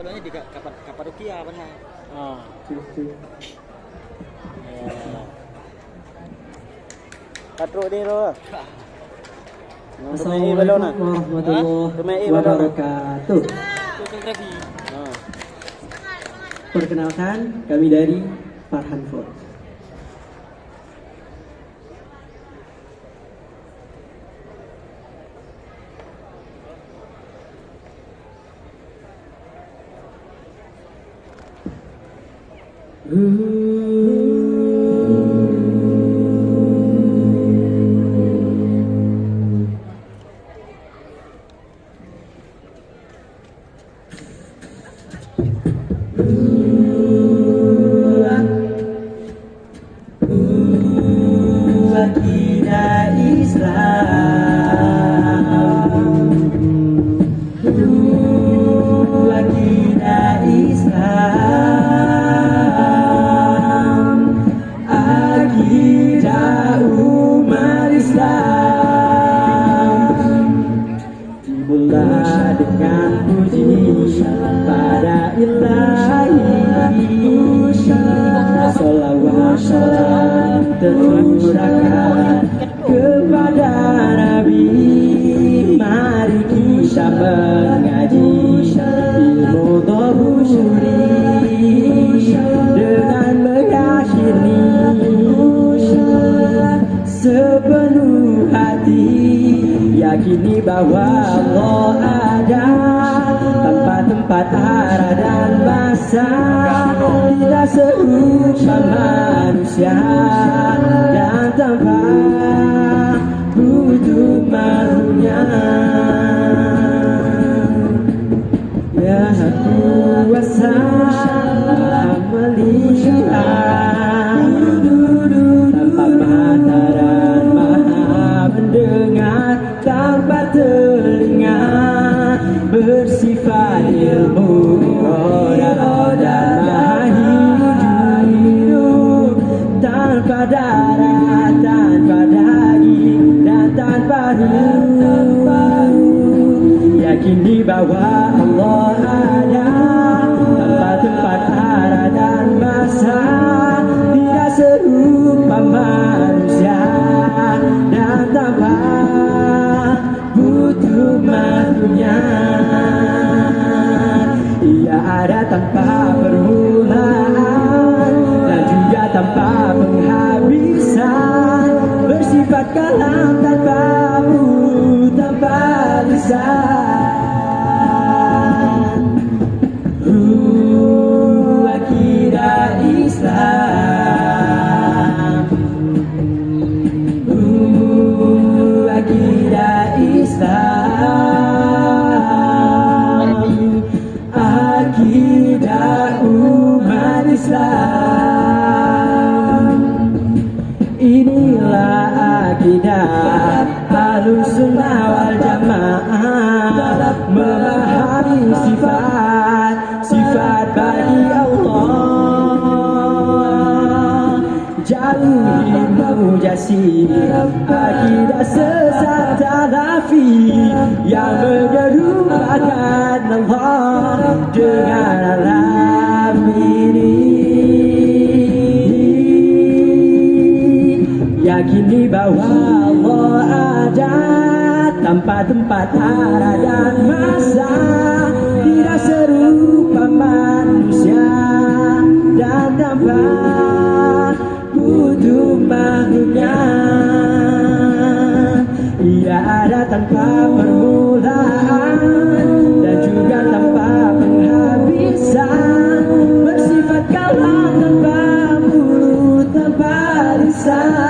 Pulangnya di Kapadokia benar. Ah. Katro di ro. Assalamualaikum warahmatullahi wabarakatuh. Perkenalkan, kami dari Farhan Force. Akidah Islam, akidah Islam, akidah umat Islam. Dimulai dengan puji pada Ilahi, salawat salam tercurahkan kepada Nabi. Mari kita mengaji ilmu daruri dengan meyakini sepenuh hati, yakini bahwa Allah ada tanpa tempat, arah dan masa, tidak serupa manusia dan tanpa butuh makhluknya. Ya kuasa melihat tanpa mata dan maha mendengar tanpa telinga, bersifat ilmu roda maha hidup tanpa darah, tanpa daging dan tanpa ruh. Yakini bahwa Allah ada tanpa tempat, arah dan masa, tidak serupa manusia dan tanpa butuh makhluknya. Ia ada tanpa permulaan dan juga tanpa penghabisan, bersifat kalam tanpa mu, tanpa lisan. Akidah Islam, akidah Islam, akidah umat Islam. Inilah akidah Ahlussunnah wal Jamaah, memahami sifat bagi Allah, jauhi mujasim, akidah sesat salafi yang menyerupakan Allah dengan alam ini. Yakini bahwa Allah ada tanpa tempat, arah dan masa, tidak serupa manusia dan tanpa butuh makhluknya. Ia ada tanpa permulaan dan juga tanpa penghabisan, bersifat kalam tanpa mulut, tanpa lisan.